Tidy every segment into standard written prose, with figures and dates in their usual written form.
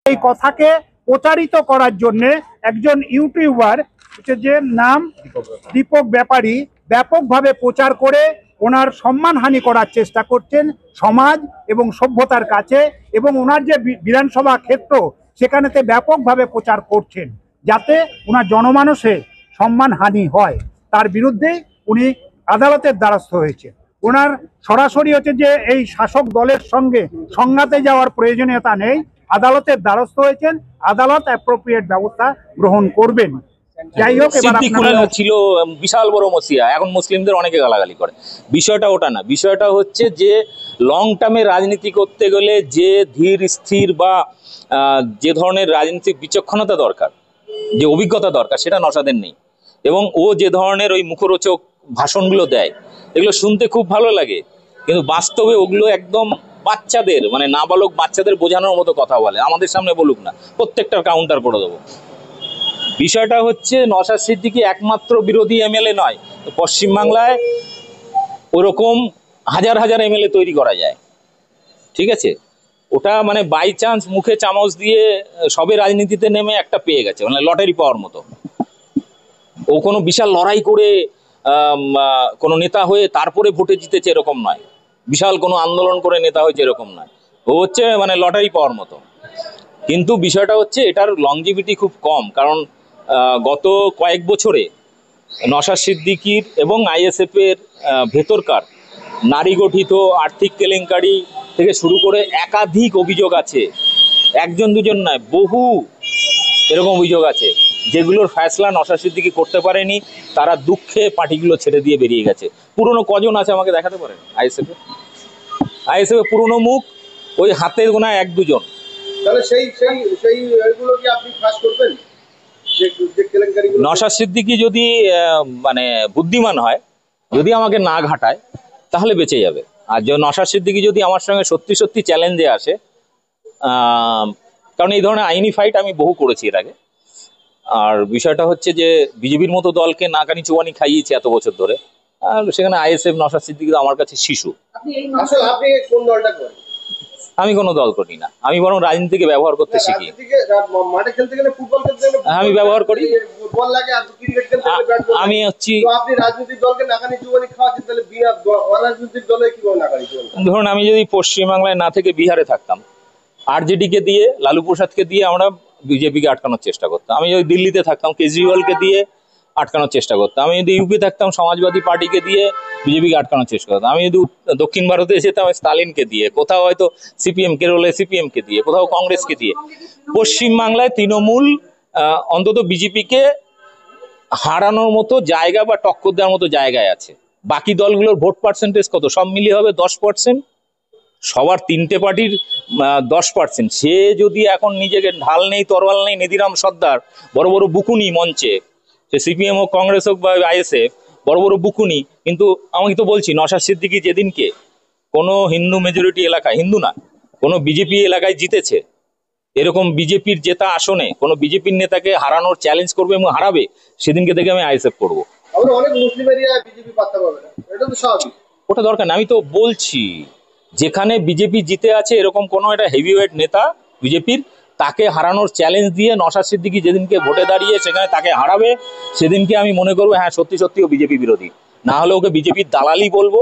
এই কথাকে প্রচারিত করার জন্য একজন ইউটিউবার যে নাম দীপক ব্যাপারী ব্যাপকভাবে প্রচার করে ওনার সম্মানহানি করার চেষ্টা করছেন সমাজ এবং সভ্যতার কাছে, এবং ওনার যে বিধানসভা ক্ষেত্র সেখানেতে ব্যাপকভাবে প্রচার করছেন যাতে ওনার জনমানসে সম্মানহানি হয়। তার বিরুদ্ধে উনি আদালতের দ্বারস্থ হয়েছে। ওনার সরাসরি হচ্ছে যে এই শাসক দলের সঙ্গে সংঘাতে যাওয়ার প্রয়োজনীয়তা নেই, আদালতের দ্বারস্থ হয়েছেন, আদালত অ্যাপ্রোপ্রিয়েট ব্যবস্থা গ্রহণ করবেন। যাই হোক, ছিল বিশাল বড় মসিয়া, এখন মুসলিমদের অনেকে গালাগালি করে। বিষয়টা ওটা না, বিষয়টা হচ্ছে যে লং টার্মে রাজনীতি করতে গেলে যে ধীর স্থির বা যে ধরনের রাজনৈতিক বিচক্ষণতা দরকার, যে অভিজ্ঞতা দরকার, সেটা নওশাদের নেই। এবং ও যে ধরনের ওই মুখরোচক ভাষণগুলো দেয় এগুলো শুনতে খুব ভালো লাগে, কিন্তু বাস্তবে ওগুলো একদম বাচ্চাদের, মানে নাবালক বাচ্চাদের বোঝানোর মতো কথা বলে। আমাদের সামনে বলুক না, প্রত্যেকটার কাউন্টার করে দেবো। বিষয়টা হচ্ছে নওশাদ সিদ্দিকী একমাত্র বিরোধী এমএলএ নয়, পশ্চিমবাংলায় ওরকম হাজার হাজার এমএলএ তৈরি করা যায়। ঠিক আছে, ওটা মানে বাই চান্স মুখে চামচ দিয়ে সবে রাজনীতিতে নেমে একটা পেয়ে গেছে, মানে লটারি পাওয়ার মতো। ও কোনো বিশাল লড়াই করে কোনো নেতা হয়ে তারপরে ভোটে জিতেছে এরকম নয়, বিশাল কোনো আন্দোলন করে নেতা হয়েছে এরকম নয়। ও হচ্ছে মানে লটারি পাওয়ার মতো। কিন্তু বিষয়টা হচ্ছে এটার লংজিভিটি খুব কম, কারণ গত কয়েক বছরে নওশাদ সিদ্দিকীর এবং আইএসএফ এর ভেতরকার নারী গঠিত আর্থিক কেলেঙ্কারি থেকে শুরু করে একাধিক অভিযোগ আছে, একজন দুজন নয়, বহু এরকম অভিযোগ আছে যেগুলোর ফয়সলা নওশাদ সিদ্দিকী করতে পারেনি। তারা দুঃখে পার্টিগুলো ছেড়ে দিয়ে বেরিয়ে গেছে। পুরনো কজন আছে আমাকে দেখাতে পারেন আইএসএফ এ পুরনো মুখ ওই হাতে গোনা এক দুজন। তাহলে সেইগুলো কি আপনি ফাঁস করবেন? নওশাদ সিদ্দিকী যদি মানে বুদ্ধিমান হয়, যদি আমাকে না ঘাটায়, তাহলে বেঁচে যাবে। আর যে নওশাদ সিদ্দিকী যদি আমার সঙ্গে সত্যি সত্যি চ্যালেঞ্জে আসে, কারণ এই ধরনের আইনি ফাইট আমি বহু করেছি এর আগে। আর বিষয়টা হচ্ছে যে বিজেপির মতো দলকে নাকানি চুবানি খাইয়েছে এত বছর ধরে, আর সেখানে আইএসএফ নওশাদ সিদ্দিকী আমার কাছে শিশু। আপনি কোন দলটা করেন? আমি কোনো দল করি না, আমি বরং রাজনীতিকে ব্যবহার করতে শিখি। মাঠে খেলতে গেলে, ফুটবল খেলতে গেলে আমি ব্যবহার করি, বল লাগে, আর ক্রিকেট খেলতে গেলে ব্যাট বল। আমি হচ্ছি, আপনি রাজনৈতিক দলকে নাকানি চুবানি খাওয়াচ্ছেন, তাহলে বিনা অরাজনৈতিক দলে কিভাবে নাকানি চুবানি? ধরুন আমি যদি পশ্চিমবাংলায় না থেকে বিহারে থাকতাম, আরজেডিকে দিয়ে, লালু প্রসাদকে দিয়ে আমরা বিজেপিকে আটকানোর চেষ্টা করতাম। আমি যদি দিল্লিতে থাকতাম, কেজরিওয়ালকে দিয়ে আটকানোর চেষ্টা করতাম। আমি যদি ইউপি থাকতাম, সমাজবাদী পার্টিকে দিয়ে বিজেপিকে আটকানোর চেষ্টা করতাম। আমি যদি দক্ষিণ ভারতে যেতাম, স্টালিনকে দিয়ে, কোথাও হয়তো সিপিএম, কেরলে সিপিএমকে দিয়ে, কোথাও কংগ্রেসকে দিয়ে। পশ্চিমবাংলায় তৃণমূল অন্তত বিজেপিকে হারানোর মতো জায়গা বা টক্কর দেওয়ার মতো জায়গায় আছে। বাকি দলগুলোর ভোট পার্সেন্টেজ কত? সব মিলিয়ে হবে 10%, সবার তিনটে পার্টির 10%। সে যদি এখন নিজেকে ঢাল নেই, তরোয়াল নেই, নেদিরাম সর্দার বড় বড় বুকুনি মঞ্চে, সে সিপিএম হোক, কংগ্রেস হোক বা আইএসএফ, বড় বড় বুকুনি। কিন্তু আমি তো বলছি, নওশাদ সিদ্দিকী যেদিনকে কোনো হিন্দু মেজরিটি এলাকায়, হিন্দু না, কোনো বিজেপি এলাকায় জিতেছে, এরকম বিজেপির জেতা আসনে কোনো বিজেপির নেতাকে হারানোর চ্যালেঞ্জ করবে এবং হারাবে, সেদিনকে থেকে আমি আইএসএফ করবো। অনেক মুসলিম এরিয়ায় বিজেপি পাত্তা পাবে না, এটা তো স্বাভাবিক। ওটা দরকার না, আমি তো বলছি যেখানে বিজেপি জিতে আছে এরকম কোনো একটা হেভিওয়েট নেতা বিজেপির, তাকে হারানোর চ্যালেঞ্জ দিয়ে নওশাদ সিদ্দিকী যেদিনকে ভোটে দাঁড়িয়ে সেখানে তাকে হারাবে, সেদিনকে আমি মনে করবো হ্যাঁ সত্যি সত্যি ও বিজেপি বিরোধী। না হলে ওকে বিজেপির দালালই বলবো।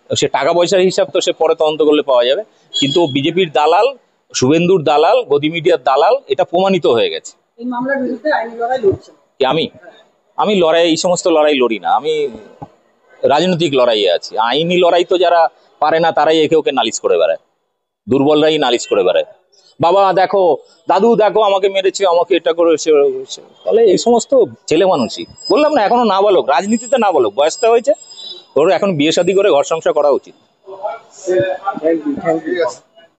সে টাকা পয়সার হিসাব তো সে পরে তদন্ত করলে পাওয়া যাবে, কিন্তু ও বিজেপির দালাল, শুভেন্দুর দালাল, গদি মিডিয়ার দালাল, এটা প্রমাণিত হয়ে গেছে। এই মামলার বিরুদ্ধে আইনি লড়াই লড়ছেন? আমি লড়াই, এই সমস্ত লড়াই লড়ি না, আমি রাজনৈতিক লড়াইয়ে আছি। আইনি লড়াই তো যারা পারে না তারাই একে ওকে নালিশ করে বেড়ায়, দুর্বলরাই নালিশ করে বেড়ায়। বাবা দেখো, দাদু দেখো, আমাকে মেরেছে, আমাকে এটা করেছে। তাহলে এই সমস্ত ছেলে মানুষই, বললাম না, এখনো না বলুক, রাজনীতিতে না বলুক, বয়সটা হয়েছে ওর, এখন বিয়ে শাদী করে ঘর সংসার করা উচিত।